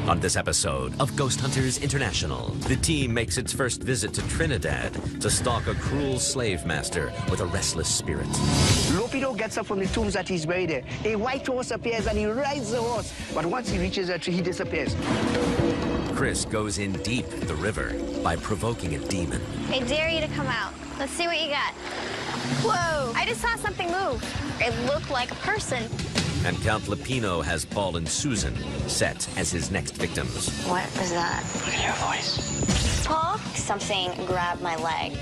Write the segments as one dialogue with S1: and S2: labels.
S1: On this episode of Ghost Hunters International, the team makes its first visit to Trinidad to stalk a cruel slave master with a restless spirit.
S2: Lupino gets up from the tombs that he's buried there. A white horse appears and he rides the horse. But once he reaches a tree, he disappears.
S1: Chris goes in deep the river by provoking a demon.
S3: I dare you to come out. Let's see what you got. Whoa! I just saw something move. It looked like a person.
S1: And Count Lupino has Paul and Susan set as his next victims.
S3: What was that?
S2: Look at your voice.
S3: Paul? Something grabbed my leg.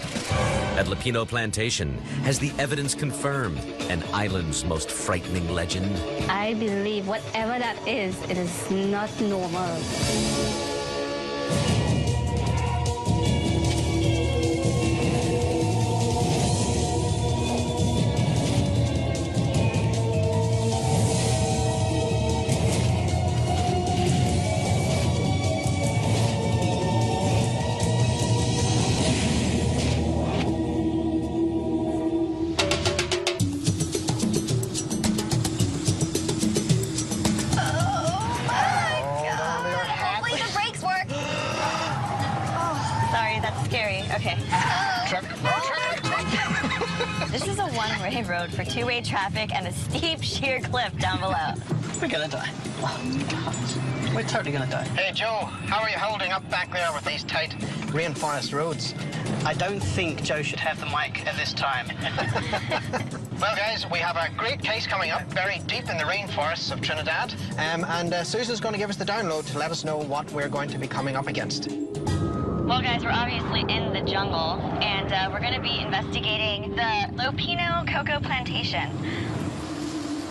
S1: At Lupino Plantation, has the evidence confirmed an island's most frightening legend?
S4: I believe whatever that is, it is not normal.
S5: Okay. This is a one-way road for two-way traffic and a steep, sheer cliff down below.
S2: We're gonna die. Oh, God. We're totally gonna die.
S6: Hey, Joe, how are you holding up back there with these tight rainforest roads?
S2: I don't think Joe should have the mic at this time.
S6: Well, guys, we have a great case coming up, buried deep in the rainforests of Trinidad. And Susan's going to give us the download to let us know what we're going to be coming up against.
S5: Well, guys, we're obviously in the jungle, and we're going to be investigating the Lupino cocoa plantation.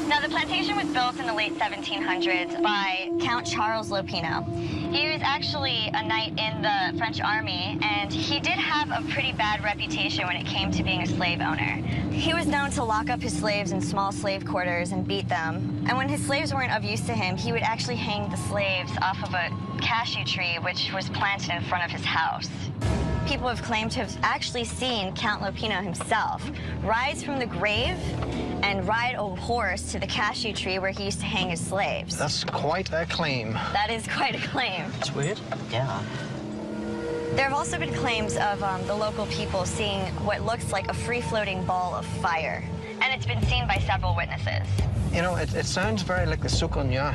S5: Now, the plantation was built in the late 1700s by Count Charles Lupino. He was actually a knight in the French army, and he did have a pretty bad reputation when it came to being a slave owner. He was known to lock up his slaves in small slave quarters and beat them. And when his slaves weren't of use to him, he would actually hang the slaves off of a cashew tree, which was planted in front of his house. People have claimed to have actually seen Count Lupino himself rise from the grave and ride a horse to the cashew tree where he used to hang his slaves.
S6: That's quite a claim.
S5: That is quite a claim.
S2: It's weird. Yeah.
S5: There have also been claims of the local people seeing what looks like a free-floating ball of fire. And it's been seen by several witnesses.
S6: You know, it sounds very like the Sukunya.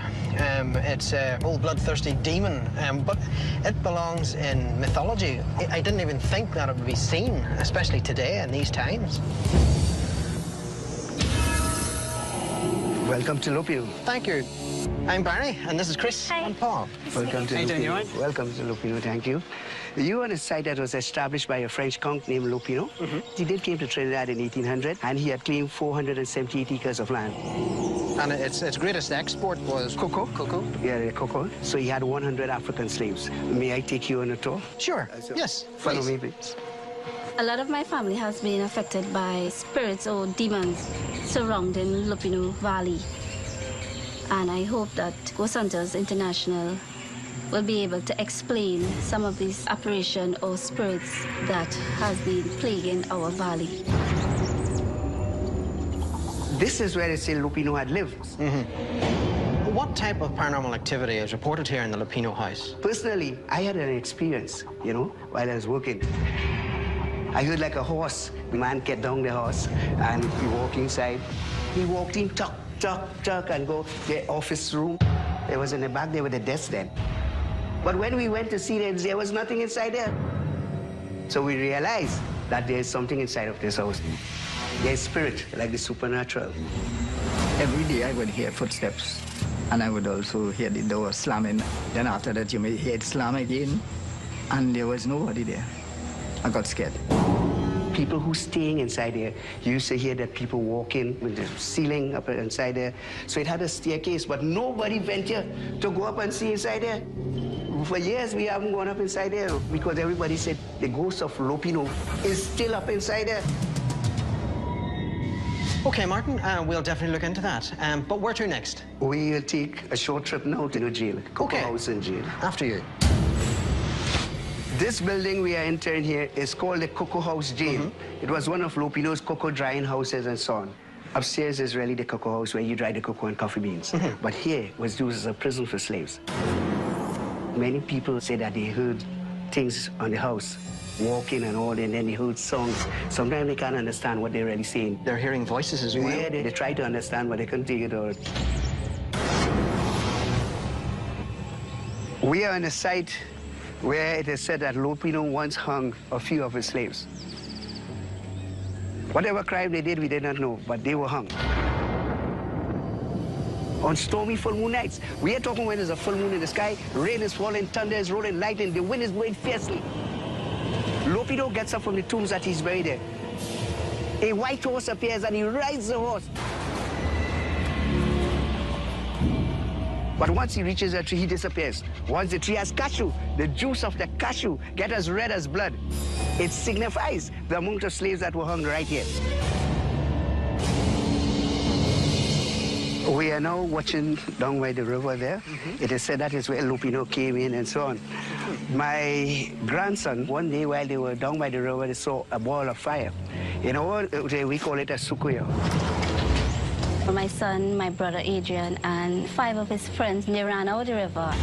S6: It's an old bloodthirsty demon, but it belongs in mythology. I didn't even think that it would be seen, especially today in these times.
S2: Welcome to Lupino.
S6: Thank you. I'm Barney, and this is Chris
S5: Hi.
S6: and Paul.
S2: Welcome to
S6: How you doing, you all
S2: Lupino.
S6: right?
S2: Welcome to Lupino, thank you. You are on a site that was established by a French count named Lupino. He did came to Trinidad in 1800, and he had claimed 478 acres of land.
S6: And its greatest export was cocoa. Cocoa?
S2: Yeah, cocoa. So he had 100 African slaves. May I take you on a tour?
S6: Sure. Yes.
S2: Follow
S6: Please.
S2: me, please.
S4: A lot of my family has been affected by spirits or demons surrounding Lupino Valley. And I hope that Ghost Hunters International will be able to explain some of these apparitions or spirits that has been plaguing our valley.
S2: This is where they say Lupino had lived.
S6: What type of paranormal activity is reported here in the Lupino house?
S2: Personally, I had an experience, you know, while I was working. I heard like a horse. The man get down the horse and he walked inside. He walked in, tuck, and go to the office room. There was in the back there with a desk then. But when we went to see there was nothing inside there. So we realized that there's something inside of this house. There's spirit, like the supernatural.
S7: Every day I would hear footsteps, and I would also hear the door slamming. Then after that, you may hear it slam again, and there was nobody there. I got scared.
S2: People who staying inside there, you used to hear that people walking with the ceiling up inside there. So it had a staircase, but nobody ventured to go up and see inside there. For years, we haven't gone up inside there because everybody said the ghost of Lupino is still up inside there.
S6: Okay, Martin, we'll definitely look into that. But where to next?
S2: We'll take a short trip now to the jail, Cocoa
S6: Okay.
S2: House in jail.
S6: After you.
S2: This building we are entering here is called the Cocoa House Jail. It was one of Lupino's cocoa drying houses and so on. Upstairs is really the cocoa house where you dry the cocoa and coffee beans. But here was used as a prison for slaves. Many people say that they heard things on the house, walking and all, and then they heard songs. Sometimes they can't understand what they're really saying.
S6: They're hearing voices as well?
S2: Yeah, they try to understand, but they couldn't take it all. We are on a site where it is said that Lupino once hung a few of his slaves. Whatever crime they did, we did not know, but they were hung. On stormy full moon nights. We are talking when there's a full moon in the sky, rain is falling, thunder is rolling, lightning, the wind is blowing fiercely. Lupino gets up from the tombs that he's buried there. A white horse appears and he rides the horse. But once he reaches a tree, he disappears. Once the tree has cashew, the juice of the cashew gets as red as blood. It signifies the amount of slaves that were hung right here. We are now watching down by the river there. It is said that is where Lupino came in and so on. My grandson, one day while they were down by the river, they saw a ball of fire. In our day, we call it a sukuya.
S4: My son, my brother Adrian, and 5 of his friends, they ran out of the river.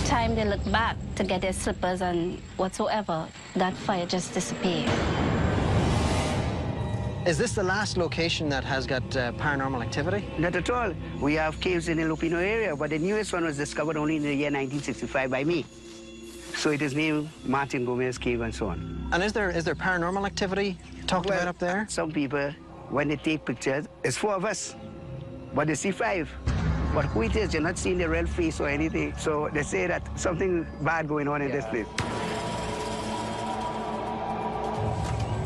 S4: Time they looked back to get their slippers and whatsoever, that fire just disappeared.
S6: Is this the last location that has got paranormal activity?
S2: Not at all. We have caves in the Lupino area, but the newest one was discovered only in the year 1965 by me. So it is named Martin Gomez Cave and so on.
S6: And is there paranormal activity talked about up there?
S2: Some people, when they take pictures, it's 4 of us, but they see 5. But who it is, you're not seeing the real face or anything. So they say that something bad going on in this place.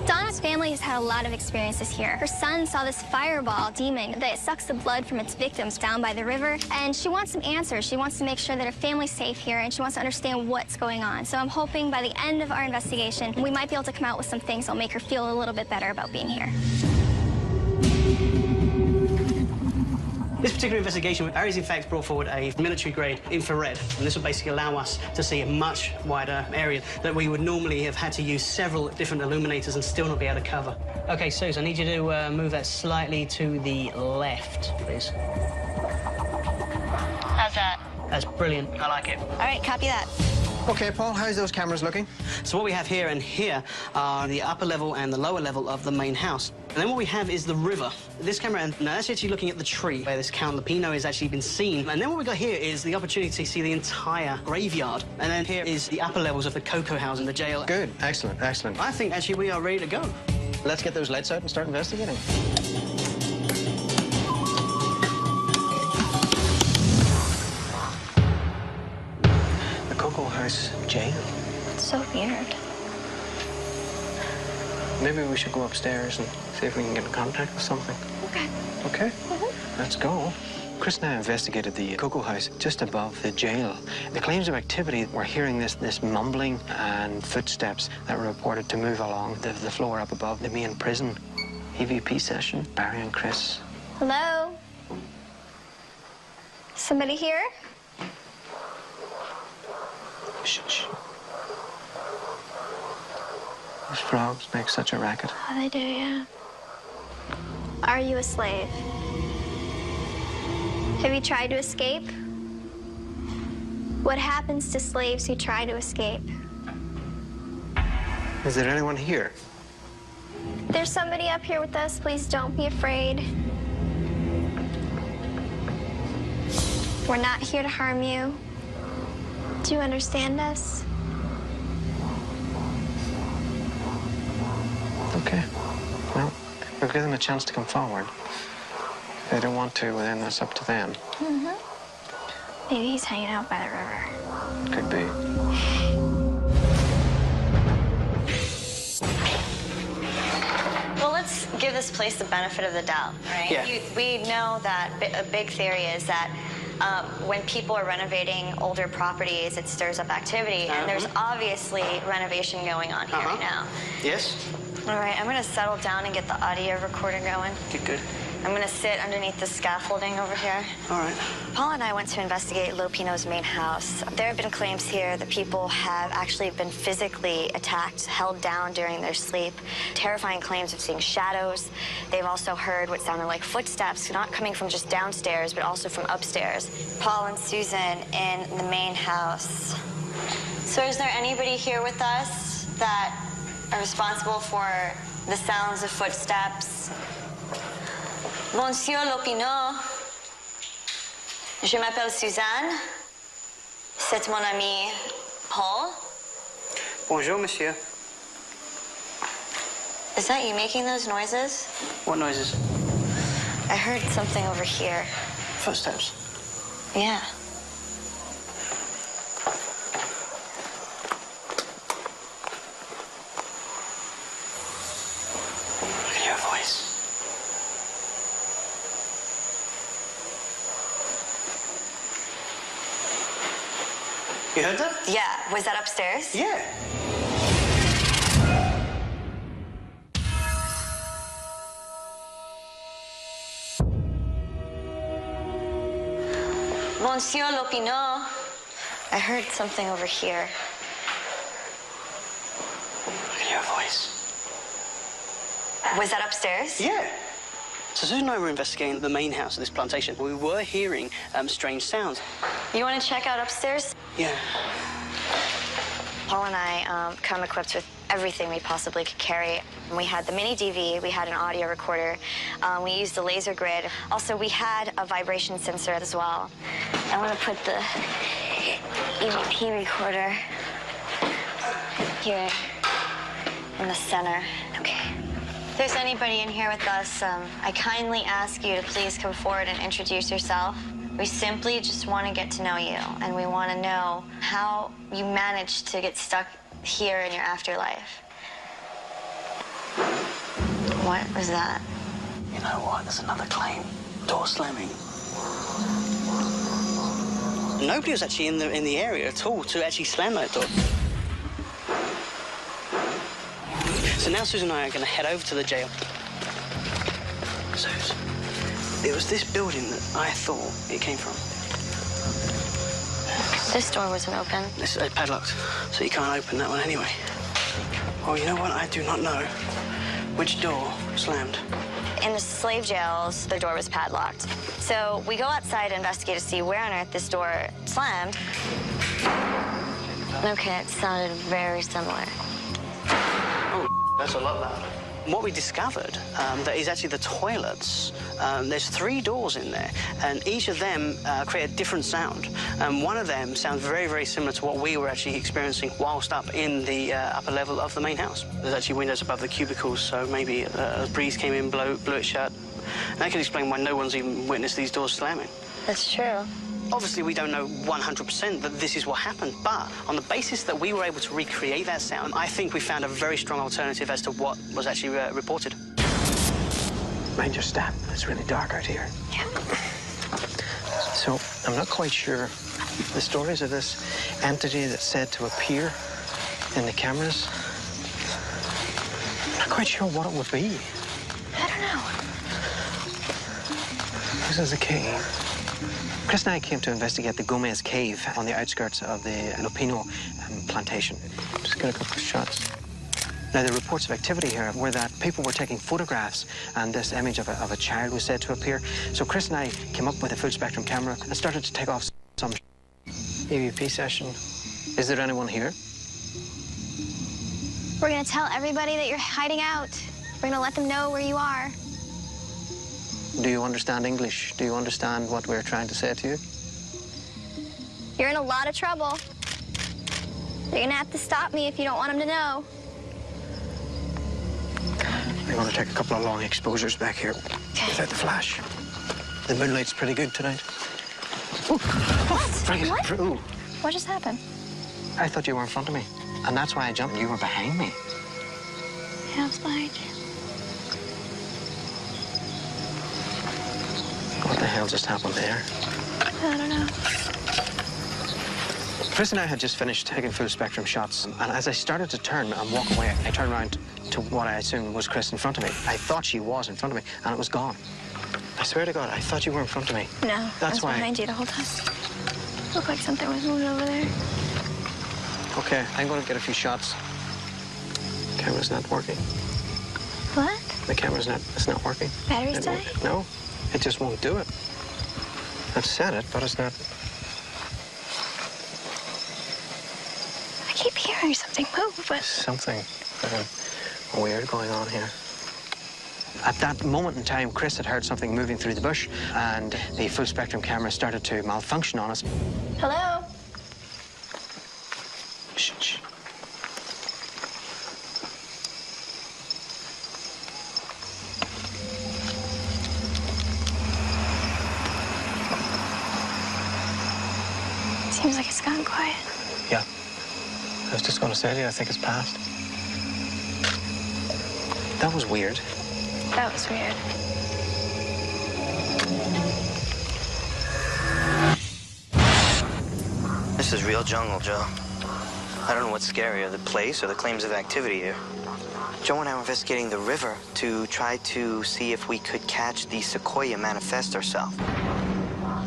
S3: Donna's family has had a lot of experiences here. Her son saw this fireball demon that sucks the blood from its victims down by the river, and she wants some answers. She wants to make sure that her family's safe here, and she wants to understand what's going on. So I'm hoping by the end of our investigation, we might be able to come out with some things that'll make her feel a little bit better about being here.
S8: This particular investigation, Aries in fact brought forward a military-grade infrared, and this will basically allow us to see a much wider area that we would normally have had to use several different illuminators and still not be able to cover. Okay, Suze, I need you to move that slightly to the left, please.
S5: How's that?
S8: That's brilliant. I like it.
S5: All right, copy that.
S6: Okay, Paul, how's those cameras looking?
S8: So what we have here and here are the upper level and the lower level of the main house. And then what we have is the river. This camera, now that's actually looking at the tree where this Count Lupino has actually been seen. And then what we got here is the opportunity to see the entire graveyard. And then here is the upper levels of the cocoa house and the jail.
S6: Good, excellent, excellent.
S8: I think actually we are ready to go.
S6: Let's get those lights out and start investigating. The Cocoa House jail.
S3: It's so weird.
S6: Maybe we should go upstairs and see if we can get in contact with something.
S3: Okay.
S6: Okay? Let's go. Chris and I investigated the Cocoa House just above the jail. The claims of activity, we're hearing this mumbling and footsteps that were reported to move along the floor up above the main prison. EVP session, Barry and Chris.
S3: Hello? Somebody here?
S6: Shh, shh. Those frogs make such a racket.
S3: Oh, they do, yeah. Are you a slave? Have you tried to escape? What happens to slaves who try to escape?
S6: Is there anyone here?
S3: There's somebody up here with us. Please don't be afraid. We're not here to harm you. Do you understand us?
S6: Okay. Well, we'll give them a chance to come forward. If they don't want to, well, then that's up to them.
S3: Maybe he's hanging out by the river.
S6: Could be.
S5: Well, let's give this place the benefit of the doubt, right?
S8: Yeah.
S5: We know that a big theory is that when people are renovating older properties, it stirs up activity, and there's obviously renovation going on here right now.
S8: Yes?
S5: All right, I'm going to settle down and get the audio recorder going.
S8: Good, good.
S5: I'm gonna sit underneath the scaffolding over here.
S8: All right.
S5: Paul and I went to investigate Lopino's main house. There have been claims here that people have actually been physically attacked, held down during their sleep. Terrifying claims of seeing shadows. They've also heard what sounded like footsteps, not coming from just downstairs, but also from upstairs. Paul and Susan in the main house. So is there anybody here with us that are responsible for the sounds of footsteps? Monsieur Lopino, je m'appelle Suzanne. C'est mon ami Paul.
S8: Bonjour, monsieur.
S5: Is that you making those noises?
S8: What noises?
S5: I heard something over here.
S8: Footsteps.
S5: Yeah.
S8: Look at your voice. You heard that?
S5: Yeah. Was that upstairs?
S8: Yeah.
S5: Monsieur Lopino. I heard something over here.
S8: Look at your voice.
S5: Was that upstairs?
S8: Yeah. So Susan and I were investigating the main house of this plantation. We were hearing strange sounds.
S5: You want to check out upstairs?
S8: Yeah.
S5: Paul and I come equipped with everything we possibly could carry. We had the mini DV, we had an audio recorder, we used the laser grid. Also, we had a vibration sensor as well. I want to put the EVP recorder here in the center. Okay. If there's anybody in here with us, I kindly ask you to please come forward and introduce yourself. We simply just want to get to know you, and we want to know how you managed to get stuck here in your afterlife. What was that?
S8: You know what? There's another claim. Door slamming. Nobody was actually in the area at all to actually slam that door. So now Susan and I are going to head over to the jail. Susan, it was this building that I thought it came from.
S5: This door wasn't open.
S8: It's padlocked, so you can't open that one anyway. Well, you know what? I do not know which door slammed.
S5: In the slave jails, the door was padlocked. So we go outside to investigate to see where on earth this door slammed. Okay, it sounded very similar.
S8: Oh, that's a lot louder. What we discovered that is actually the toilets. There's 3 doors in there, and each of them create a different sound. One of them sounds very, very similar to what we were actually experiencing whilst up in the upper level of the main house. There's actually windows above the cubicles, so maybe a breeze came in, blew it shut. And that could explain why no one's even witnessed these doors slamming.
S5: That's true.
S8: Obviously, we don't know 100% that this is what happened, but on the basis that we were able to recreate that sound, I think we found a very strong alternative as to what was actually reported.
S6: Mind your step. It's really dark out here.
S5: Yeah.
S6: So, I'm not quite sure the stories of this entity that's said to appear in the cameras. I'm not quite sure what it would be.
S5: I don't know.
S6: This is a cave. Chris and I came to investigate the Gomez Cave on the outskirts of the Lopino plantation. Just get a couple of shots. Now, the reports of activity here were that people were taking photographs, and this image of a child was said to appear. So Chris and I came up with a full-spectrum camera and started to take off some EVP session. Is there anyone here?
S3: We're gonna tell everybody that you're hiding out. We're gonna let them know where you are.
S6: Do you understand English? Do you understand what we're trying to say to you?
S3: You're in a lot of trouble. You're gonna have to stop me if you don't want them to know.
S6: I'm going to take a couple of long exposures back here without the flash. The moonlight's pretty good tonight. Ooh.
S3: What? What?
S6: Ooh.
S3: What just happened?
S6: I thought you were in front of me, and that's why I jumped. You were behind me.
S3: Yeah, I was behind you.
S6: What the hell just happened there?
S3: I don't know.
S6: Chris and I had just finished taking full-spectrum shots, and as I started to turn and walk away, I turned around to what I assumed was Chris in front of me. I thought she was in front of me, and it was gone. swear to God, I thought you were in front of me.
S3: No,
S6: That's why.
S3: behind you the whole time. Looked like something was moving over there.
S6: Okay, I'm going to get a few shots. Camera's not working.
S3: What?
S6: The camera's not, it's not working.
S3: Battery's dying?
S6: No, it just won't do it. I've set it, but it's not.
S3: I keep hearing something move, but...
S6: Something weird going on here. At that moment in time, Chris had heard something moving through the bush, and the full spectrum camera started to malfunction on us.
S3: Hello?
S6: Shh, shh.
S3: Seems like it's gotten quiet.
S6: Yeah. I was just going to say to you, I think it's passed. That was weird.
S3: That was weird.
S9: This is real jungle, Joe. I don't know what's scarier, the place or the claims of activity here. Joe and I were investigating the river to try to see if we could catch the sequoia manifest herself.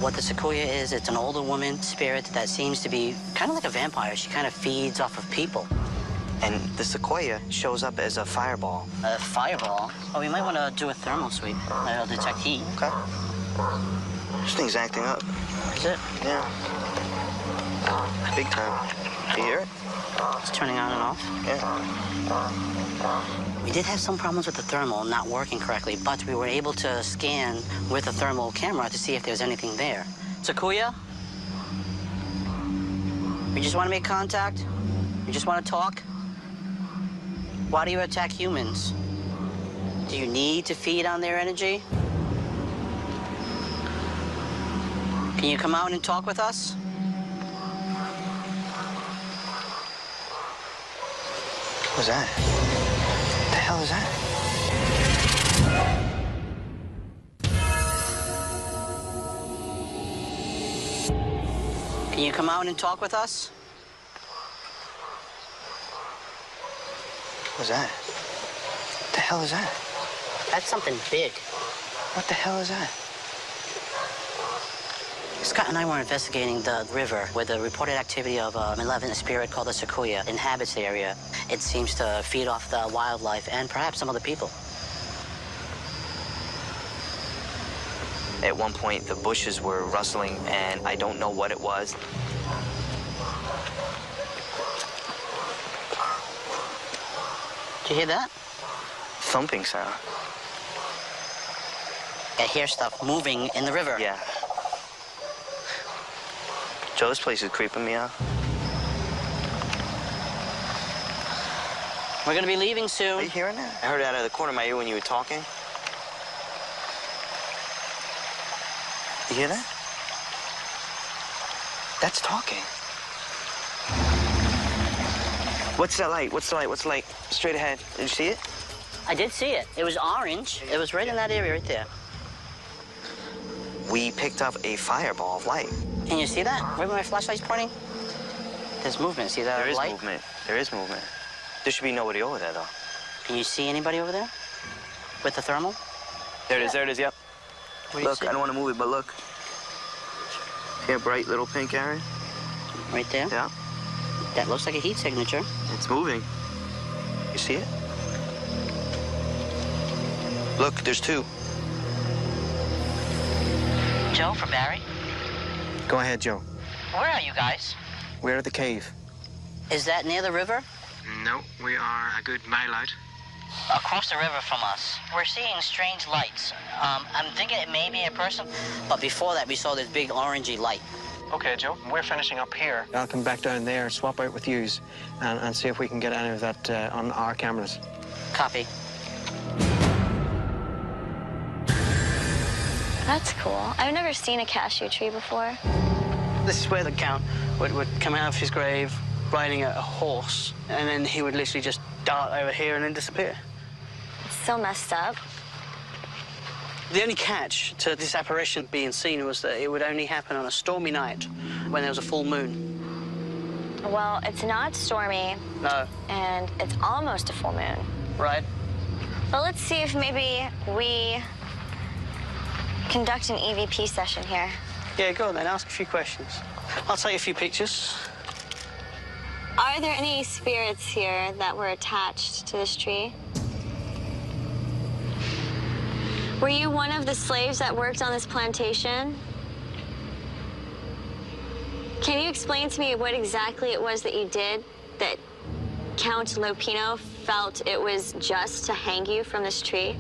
S10: What the sequoia is, it's an older woman spirit that seems to be kind of like a vampire. She kind of feeds off of people.
S9: And the sequoia shows up as a fireball.
S10: A fireball? Oh, we might want to do a thermal sweep. That'll detect heat.
S9: Okay. This thing's acting up.
S10: Is it?
S9: Yeah. Big time. Do you hear it?
S10: It's turning on and off?
S9: Yeah.
S10: We did have some problems with the thermal not working correctly, but we were able to scan with a thermal camera to see if there's anything there. Sequoia? You just want to make contact? You just want to talk? Why do you attack humans? Do you need to feed on their energy? Can you come out and talk with us?
S9: What was that? What the hell is that?
S10: Can you come out and talk with us?
S9: What was that? What the hell is that?
S10: That's something big.
S9: What the hell is that?
S10: Scott and I were investigating the river where the reported activity of a malevolent spirit called the sequoia inhabits the area. It seems to feed off the wildlife and perhaps some other people.
S9: At one point, the bushes were rustling, and I don't know what it was.
S10: Did you hear that?
S9: Thumping sound.
S10: I hear stuff moving in the river.
S9: Yeah. Joe, this place is creeping me out.
S10: We're gonna be leaving soon.
S9: Are you hearing that? I heard it out of the corner of my ear when you were talking. You hear that? That's talking. What's that light? What's the light? What's the light? Straight ahead. Did you see it?
S10: I did see it. It was orange. It was right in that area right there.
S9: We picked up a fireball of light.
S10: Can you see that? Right where my flashlight's pointing? There's movement. See that
S9: There is
S10: light?
S9: movement. There is movement. There should be nobody over there, though.
S10: Can you see anybody over there? With the thermal?
S9: There it is. There it is. Yep.
S10: What do you
S9: Look,
S10: see?
S9: I don't want to move it, but look. See a bright little pink area?
S10: Right there?
S9: Yeah.
S10: That looks like a heat signature.
S9: It's moving. You see it? Look, there's two.
S10: Joe, for Barry?
S6: Go ahead, Joe.
S10: Where are you guys?
S6: We're at the cave.
S10: Is that near the river?
S6: No, we are a good mile out.
S10: Across the river from us. We're seeing strange lights. I'm thinking it may be a person, but before that we saw this big orangey light.
S6: Okay, Joe, we're finishing up here. I'll come back down there, swap out with yous, and see if we can get any of that on our cameras.
S10: Copy.
S3: That's cool. I've never seen a cashew tree before.
S8: This is where the Count would come out of his grave riding a horse, and then he would literally just dart over here and then disappear.
S3: It's so messed up.
S8: The only catch to this apparition being seen was that it would only happen on a stormy night when there was a full moon.
S3: Well, it's not stormy.
S8: No.
S3: And it's almost a full moon.
S8: Right?
S3: But let's see if maybe we
S5: conduct an EVP session here.
S8: Yeah, go on then, ask a few questions. I'll take a few pictures.
S5: Are there any spirits here that were attached to this tree? Were you one of the slaves that worked on this plantation? Can you explain to me what exactly it was that you did that Count Lupino felt it was just to hang you from this tree?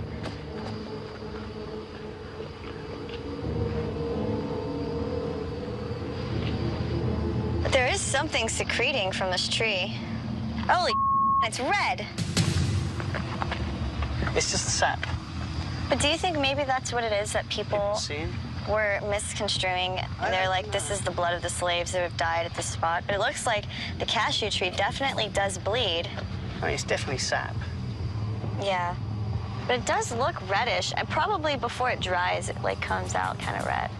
S5: There is something secreting from this tree. Holy it's red.
S8: It's just the sap.
S5: But do you think maybe that's what it is that people
S8: Seeing?
S5: were misconstruing? They're like, this is the blood of the slaves who have died at this spot. But it looks like the cashew tree definitely does bleed.
S8: I mean, it's definitely sap.
S5: Yeah. But it does look reddish. And probably before it dries, it like comes out kind of red.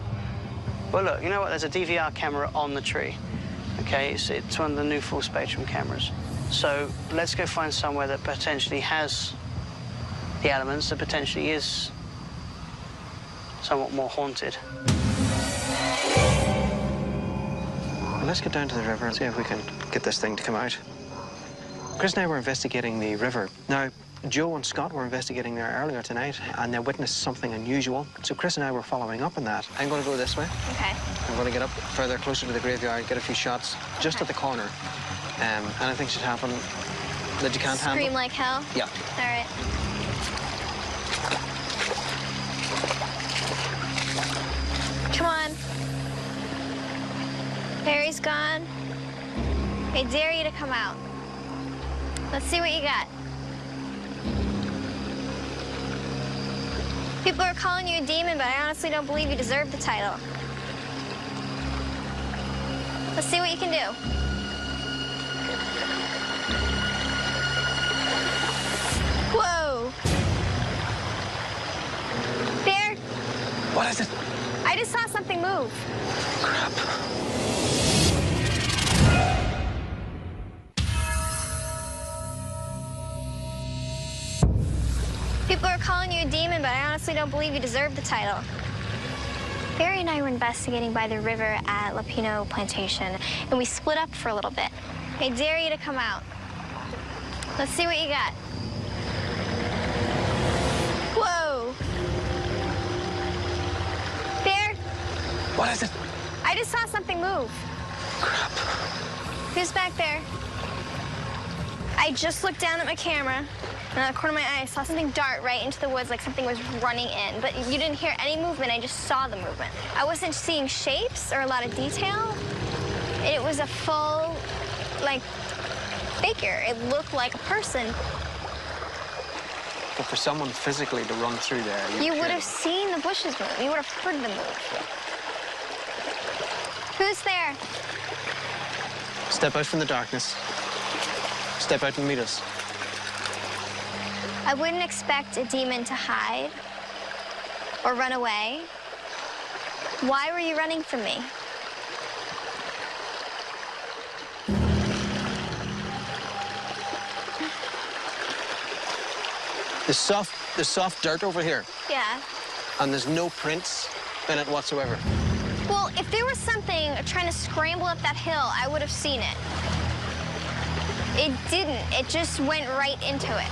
S8: Well, look, you know what? There's a DVR camera on the tree. Okay, it's one of the new full spectrum cameras. So let's go find somewhere that potentially has the elements, that potentially is somewhat more haunted.
S6: Well, let's get down to the river and see if we can get this thing to come out. Chris and I were investigating the river. Now, Joe and Scott were investigating there earlier tonight, and they witnessed something unusual. So Chris and I were following up on that. I'm going to go this way.
S5: Okay.
S6: I'm going to get up further, closer to the graveyard, get a few shots just at the corner. Anything should happen that you can't handle.
S3: Scream like hell?
S6: Yeah.
S3: All right. Come on. Harry's gone. I dare you to come out. Let's see what you got. People are calling you a demon, but I honestly don't believe you deserve the title. Let's see what you can do. Whoa. There.
S6: What is it?
S3: I just saw something move.
S6: Crap.
S3: People are calling you a demon, but I honestly don't believe you deserve the title. Barry and I were investigating by the river at Lupino Plantation, and we split up for a little bit. I dare you to come out. Let's see what you got. Whoa. There.
S6: What is it?
S3: I just saw something move.
S6: Crap.
S3: Who's back there? I just looked down at my camera, and out of the corner of my eye, I saw something dart right into the woods like something was running in. But you didn't hear any movement, I just saw the movement. I wasn't seeing shapes or a lot of detail. It was a full, like, figure. It looked like a person.
S6: But for someone physically to run through there,
S3: You would have seen the bushes move. You would have heard them move. Who's there?
S6: Step out from the darkness. Step out and meet us.
S3: I wouldn't expect a demon to hide or run away. Why were you running from me?
S6: There's soft dirt over here,
S3: Yeah.
S6: and there's no prints in it whatsoever.
S3: Well, if there was something trying to scramble up that hill, I would have seen it. It didn't. It just went right into it.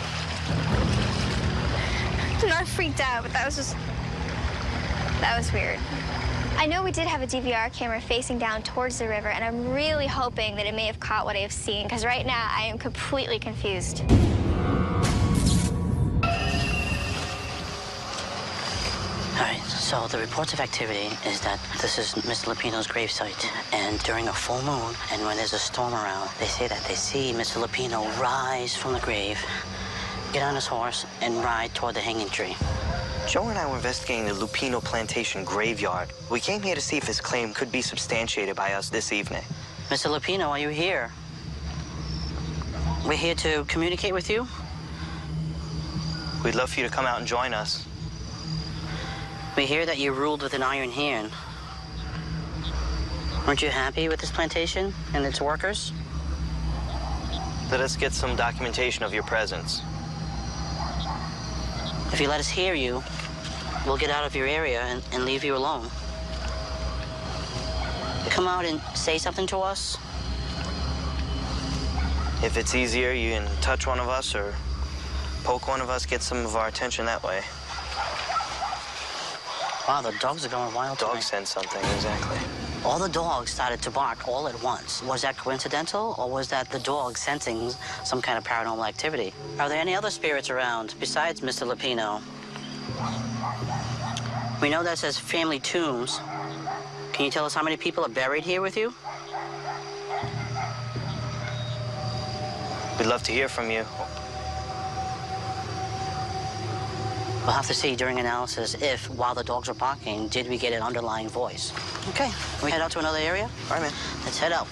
S3: I'm not freaked out, but that was weird. I know we did have a DVR camera facing down towards the river, and I'm really hoping that it may have caught what I have seen, because right now I am completely confused.
S10: All right, so the reports of activity is that this is Mr. Lupino's gravesite, and during a full moon, and when there's a storm around, they say that they see Mr. Lupino rise from the grave, get on his horse, and ride toward the hanging tree.
S9: Joe and I were investigating the Lupino Plantation graveyard. We came here to see if his claim could be substantiated by us this evening.
S10: Mr. Lupino, are you here? We're here to communicate with you.
S9: We'd love for you to come out and join us.
S10: We hear that you ruled with an iron hand. Aren't you happy with this plantation and its workers?
S9: Let us get some documentation of your presence.
S10: If you let us hear you, we'll get out of your area and leave you alone. Come out and say something to us.
S9: If it's easier, you can touch one of us or poke one of us, get some of our attention that way.
S10: Wow, the dogs are going wild tonight.
S9: Dog sense something, exactly.
S10: All the dogs started to bark all at once. Was that coincidental, or was that the dog sensing some kind of paranormal activity? Are there any other spirits around besides Mr. Lupino? We know that says family tombs. Can you tell us how many people are buried here with you?
S9: We'd love to hear from you.
S10: We'll have to see during analysis if, while the dogs were barking, did we get an underlying voice. Okay, can we head out to another area?
S9: All right, man.
S10: Let's head out.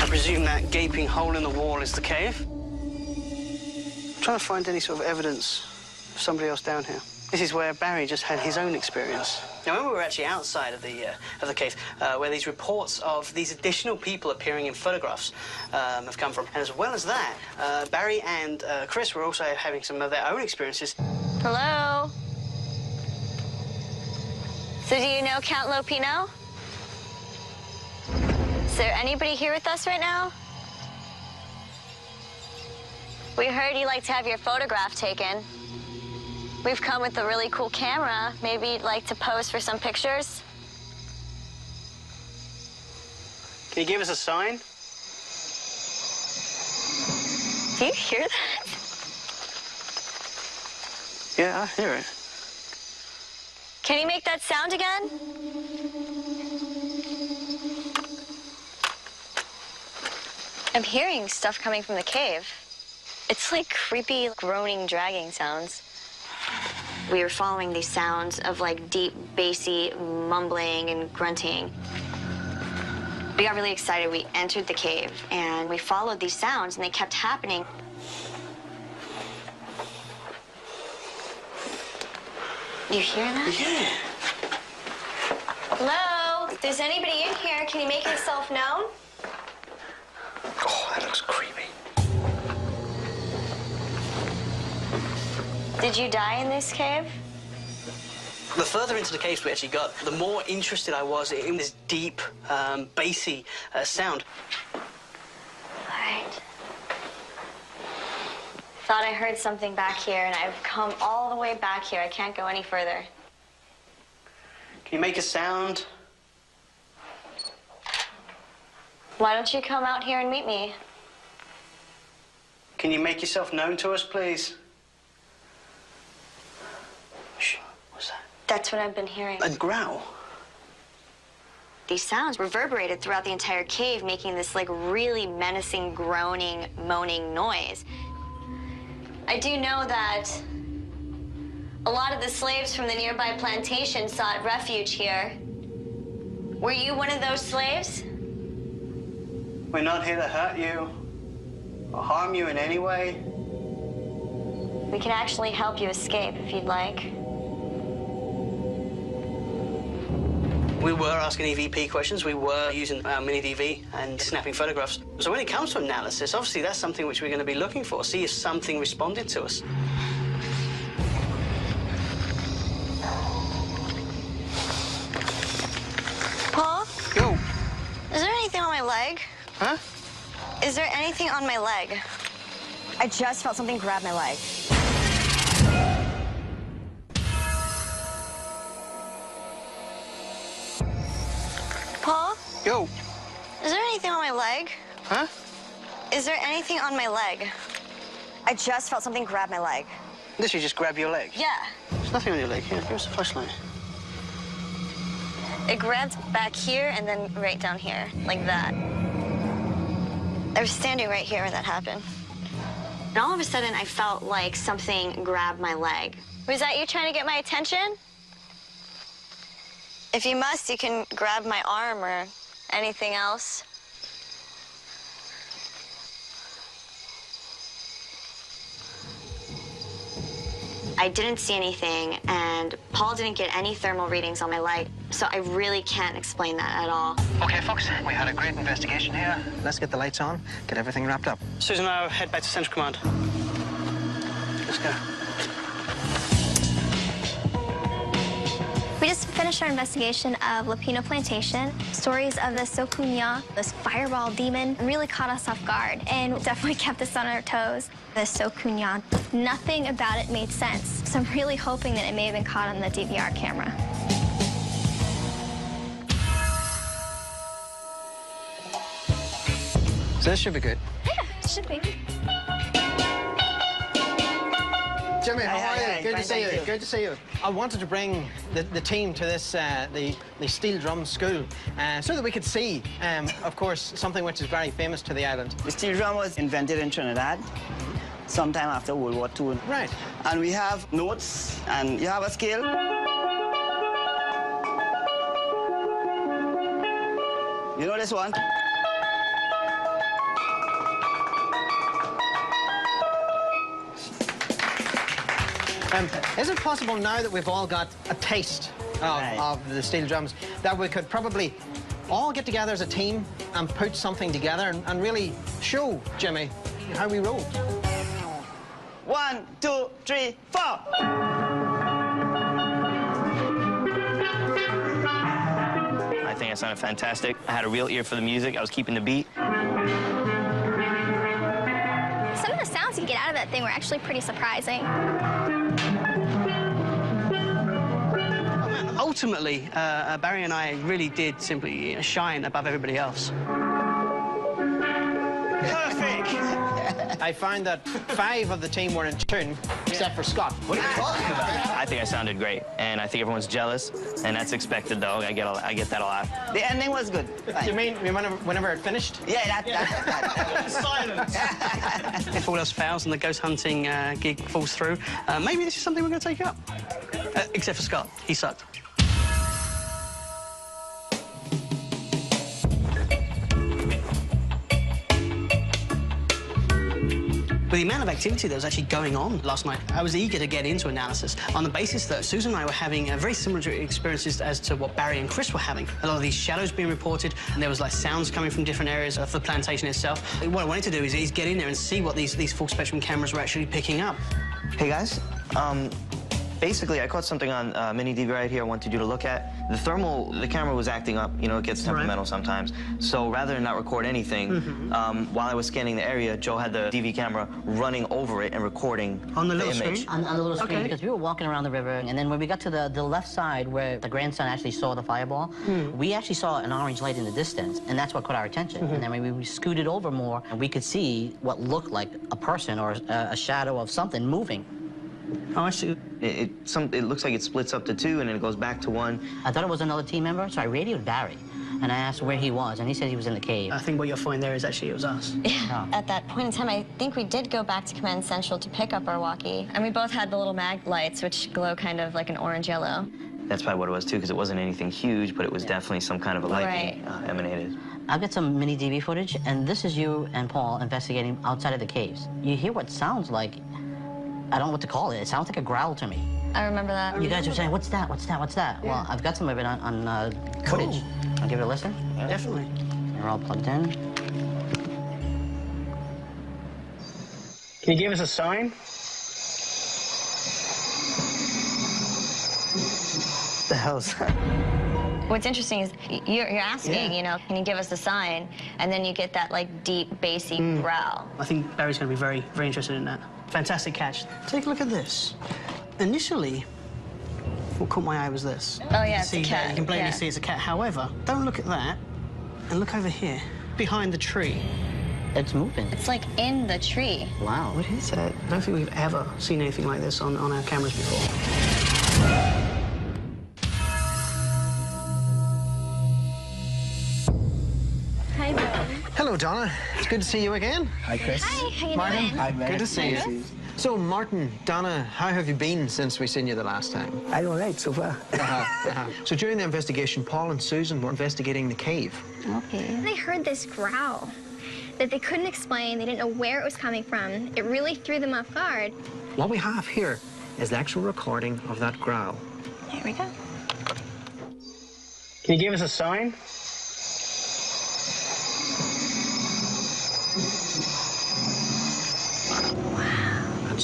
S8: I presume that gaping hole in the wall is the cave. I'm trying to find any sort of evidence of somebody else down here. This is where Barry just had his own experience. Now, when we were actually outside of the cave, where these reports of these additional people appearing in photographs have come from, and as well as that, Barry and Chris were also having some of their own experiences.
S5: Hello? So do you know Count Lupino? Is there anybody here with us right now? We heard you like to have your photograph taken. We've come with a really cool camera. Maybe you'd like to pose for some pictures?
S8: Can you give us a sign?
S5: Do you hear that?
S8: Yeah, I hear it.
S5: Can you make that sound again? I'm hearing stuff coming from the cave. It's like creepy, groaning, dragging sounds. We were following these sounds of like deep, bassy mumbling and grunting. We got really excited. We entered the cave and we followed these sounds and they kept happening. You hear that?
S8: Yeah.
S5: Hello? If there's anybody in here, can you make yourself known?
S8: Oh, that looks creepy.
S5: Did you die in this cave?
S8: The further into the caves we actually got, the more interested I was in this deep, bassy sound.
S5: All right. Thought I heard something back here, and I've come all the way back here. I can't go any further.
S8: Can you make a sound?
S5: Why don't you come out here and meet me?
S8: Can you make yourself known to us, please? Shh, what's that?
S5: That's what I've been hearing.
S8: A growl.
S5: These sounds reverberated throughout the entire cave, making this like really menacing, groaning, moaning noise. I do know that a lot of the slaves from the nearby plantation sought refuge here. Were you one of those slaves?
S8: We're not here to hurt you or harm you in any way.
S5: We can actually help you escape if you'd like.
S8: We were asking EVP questions. We were using our mini DV and snapping photographs. So when it comes to analysis, obviously that's something which we're going to be looking for, see if something responded to us.
S5: Paul?
S8: Yo.
S5: Is there anything on my leg?
S8: Huh?
S5: Is there anything on my leg? I just felt something grab my leg. Paul?
S8: Yo.
S5: Is there anything on my leg?
S8: Huh?
S5: Is there anything on my leg? I just felt something grab my leg.
S8: Literally just grab your leg?
S5: Yeah.
S8: There's nothing on your leg. Here, give us a flashlight.
S5: It grabbed back here and then right down here, like that. I was standing right here when that happened. And all of a sudden, I felt like something grabbed my leg. Was that you trying to get my attention? If you must, you can grab my arm or anything else. I didn't see anything, and Paul didn't get any thermal readings on my leg, so I really can't explain that at all.
S6: Okay, folks, we had a great investigation here. Let's get the lights on, get everything wrapped up.
S8: Susan and I will head back to Central Command. Let's go.
S3: We just finished our investigation of Lupino Plantation. Stories of the Sokunya, this fireball demon, really caught us off guard and definitely kept us on our toes. The Sokunya, nothing about it made sense. So I'm really hoping that it may have been caught on the DVR camera.
S6: So this should be good.
S3: Yeah, it should be.
S6: Jimmy, how are you?
S11: Hi,
S6: Good to
S11: fine,
S6: see you.
S11: thank you.
S6: Good to see you. I wanted to bring the team to this, the steel drum school, so that we could see, of course, something which is very famous to the island.
S11: The steel drum was invented in Trinidad sometime after World War II.
S6: Right.
S11: And we have notes, and you have a scale. You know this one?
S6: Is it possible now that we've all got a taste of the steel drums that we could probably all get together as a team and put something together and really show Jimmy how we roll?
S11: 1, 2, 3, 4.
S9: I think I sounded fantastic. I had a real ear for the music. I was keeping the beat.
S3: Some of the sounds you get out of that thing were actually pretty surprising.
S8: Ultimately, Barry and I really did simply shine above everybody else.
S11: Perfect.
S6: I found that 5 of the team were in tune, except for Scott.
S9: What are you talking about? I think I sounded great, and I think everyone's jealous, and that's expected, though. I get that a lot.
S11: The ending was good.
S6: You mean whenever it finished?
S11: Yeah, that.
S8: Silence. If all else fails and the ghost hunting gig falls through, maybe this is something we're going to take up. Except for Scott. He sucked. With the amount of activity that was actually going on last night, I was eager to get into analysis on the basis that Susan and I were having very similar experiences as to what Barry and Chris were having. A lot of these shadows being reported, and there was like sounds coming from different areas of the plantation itself. What I wanted to do is get in there and see what these full spectrum cameras were actually picking up.
S9: Hey, guys. Basically, I caught something on mini DV right here I wanted you to look at. The camera was acting up. You know, it gets temperamental sometimes. So rather than not record anything, while I was scanning the area, Joe had the DV camera running over it and recording
S8: on the little
S9: image.
S8: screen?
S10: On the little screen, because we were walking around the river, and then when we got to the left side where the grandson actually saw the fireball, we actually saw an orange light in the distance, and that's what caught our attention. And then when we scooted over more, and we could see what looked like a person or a shadow of something moving.
S8: Oh, I see.
S9: It looks like it splits up to 2, and then it goes back to 1.
S10: I thought it was another team member, so I radioed Barry, and I asked where he was, and he said he was in the cave.
S8: I think what you'll find there is actually it was us.
S5: Yeah. At that point in time, I think we did go back to Command Central to pick up our walkie, and we both had the little mag lights, which glow kind of like an orange-yellow.
S9: That's probably what it was, too, because it wasn't anything huge, but it was definitely some kind of a lightning emanated.
S10: I've got some mini DV footage, and this is you and Paul investigating outside of the caves. You hear what sounds like, I don't know what to call it. It sounds like a growl to me.
S5: I remember that.
S10: You guys are saying, what's that, what's that, what's that? Yeah. Well, I've got some of it on footage. I'll give it a listen.
S8: Yeah. Definitely.
S10: They're all plugged in.
S8: Can you give us a sign?
S11: What the hell's that?
S5: What's interesting is you're asking, you know, can you give us a sign? And then you get that, like, deep, bassy growl.
S8: I think Barry's going to be very, very interested in that. Fantastic catch. Take a look at this. Initially, what caught my eye was this.
S5: Oh, yeah, it's a cat.
S8: You can blatantly see it's a cat. However, don't look at that, and look over here, behind the tree.
S10: It's moving.
S5: It's, like, in the tree.
S10: Wow.
S8: What is that? I don't think we've ever seen anything like this on our cameras before.
S3: Hi, Bill.
S6: Hello, Donna. It's good to see you again.
S7: Hi, Chris.
S3: Hi, how you
S6: Martin.
S3: doing?
S7: Hi, man.
S6: Good to see you. So, Martin, Donna, how have you been since we seen you the last time?
S2: I'm all right so far.
S6: So during the investigation, Paul and Susan were investigating the cave.
S3: Okay. They heard this growl that they couldn't explain. They didn't know where it was coming from. It really threw them off guard.
S6: What we have here is the actual recording of that growl.
S3: Here we go.
S8: Can you give us a sign?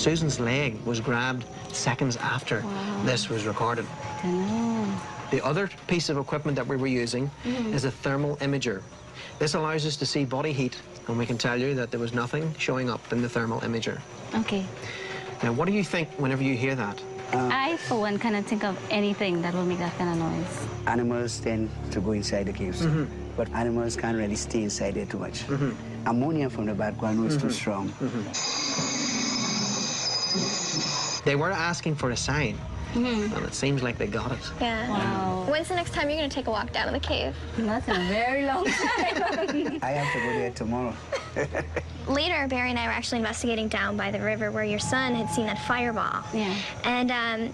S6: Susan's leg was grabbed seconds after this was recorded. The other piece of equipment that we were using is a thermal imager. This allows us to see body heat, and we can tell you that there was nothing showing up in the thermal imager.
S4: Okay.
S6: Now, what do you think whenever you hear that?
S4: I, for one, cannot think of anything that will make that kind of noise.
S2: Animals tend to go inside the caves, but animals can't really stay inside there too much. Ammonia from the background was too strong.
S6: They were asking for a sign, and it seems like they got it.
S3: Yeah.
S4: Wow.
S3: When's the next time you're going to take a walk down to the cave?
S4: Not in a very long time.
S2: I have to go there tomorrow.
S3: Later, Barry and I were actually investigating down by the river where your son had seen that fireball.
S4: Yeah.
S3: And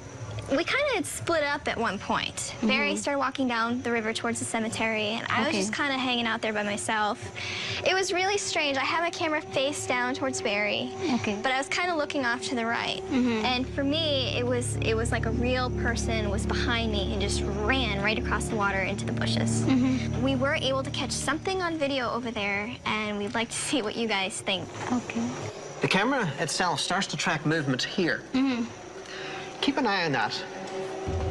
S3: we kind of had split up at one point. Barry started walking down the river towards the cemetery, and I was just kind of hanging out there by myself. It was really strange. I had my camera face down towards Barry, but I was kind of looking off to the right. And for me, it was like a real person was behind me and just ran right across the water into the bushes. We were able to catch something on video over there, and we'd like to see what you guys think.
S4: Okay.
S6: The camera itself starts to track movement here. Keep an eye on that.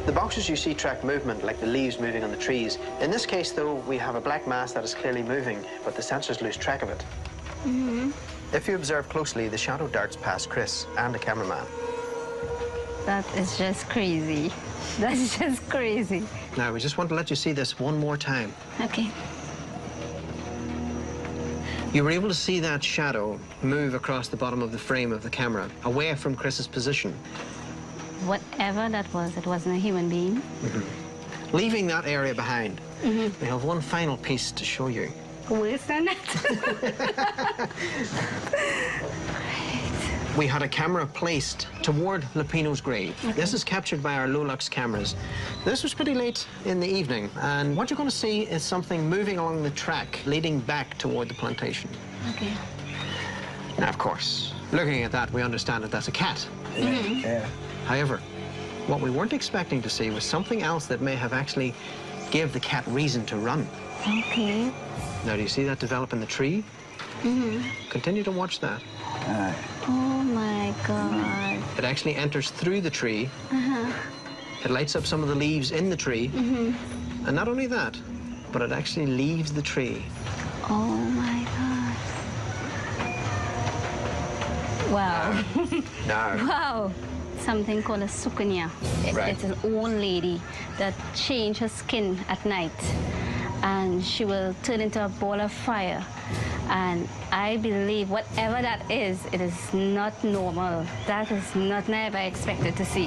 S6: The boxes you see track movement, like the leaves moving on the trees. In this case, though, we have a black mass that is clearly moving, but the sensors lose track of it. If you observe closely, the shadow darts past Chris and the cameraman.
S4: That is just crazy. That's just crazy.
S6: Now, we just want to let you see this one more time.
S4: Okay.
S6: You were able to see that shadow move across the bottom of the frame of the camera, away from Chris's position.
S4: Whatever that was, it wasn't a human being.
S6: Leaving that area behind, we have one final piece to show you.
S4: Worse than that.
S6: We had a camera placed toward Lupino's grave. This is captured by our low-lux cameras. This was pretty late in the evening, and what you're going to see is something moving along the track leading back toward the plantation.
S4: Okay.
S6: Now, of course, looking at that, we understand that that's a cat.
S2: Yeah.
S6: However, what we weren't expecting to see was something else that may have actually gave the cat reason to run.
S4: Okay.
S6: Now, do you see that develop in the tree? Continue to watch that.
S4: Oh, my God.
S6: It actually enters through the tree. It lights up some of the leaves in the tree. And not only that, but it actually leaves the tree.
S4: Oh, my God. Wow.
S6: No.
S4: Wow. Something called a sukunya. It's an old lady that changed her skin at night, and she will turn into a ball of fire. And I believe whatever that is, it is not normal. That is not never expected to see.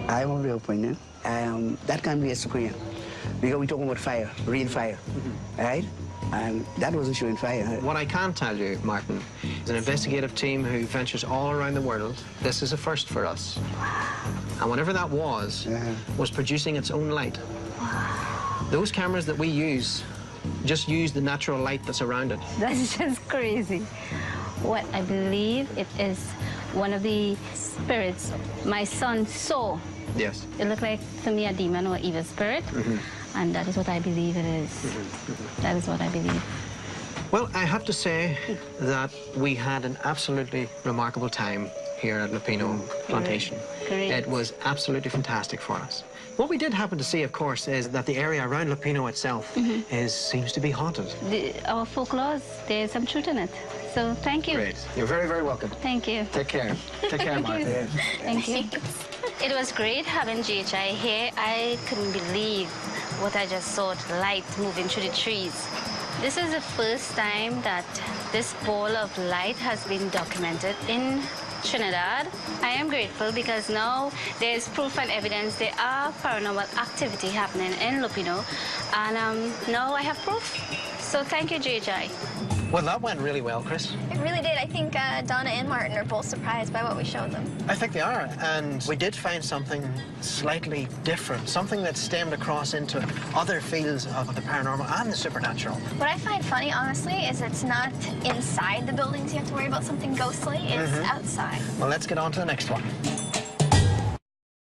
S2: I have a real opinion. That can be a sukuya, because we're talking about fire, real fire, right? And that wasn't showing fire.
S6: What I can tell you, Martin, is an investigative team who ventures all around the world. This is a first for us. And whatever that was producing its own light. Those cameras that we use just use the natural light that's around it.
S4: That's just crazy. What I believe it is one of the spirits my son saw.
S6: Yes.
S4: It looked like, to me, a demon or evil spirit. And that is what I believe it is. That is what I believe.
S6: Well, I have to say that we had an absolutely remarkable time here at Lupino Plantation.
S4: Great.
S6: It was absolutely fantastic for us. What we did happen to see, of course, is that the area around Lupino itself seems to be haunted.
S4: Our folklore, there's some truth in it. So thank you.
S6: Great. You're very, very welcome.
S4: Thank you.
S6: Take care. Take care, Martin.
S4: Thank you. It was great having GHI here. I couldn't believe what I just saw, the light moving through the trees. This is the first time that this ball of light has been documented in Trinidad. I am grateful because now there's proof and evidence there are paranormal activity happening in Lupino, and now I have proof. So thank you, GHI.
S6: Well, that went really well, Chris.
S3: It really did. I think Donna and Martin are both surprised by what we showed them.
S6: I think they are, and we did find something slightly different, something that stemmed across into other fields of the paranormal and the supernatural.
S3: What I find funny, honestly, is it's not inside the buildings you have to worry about something ghostly. It's outside.
S6: Well, let's get on to the next one.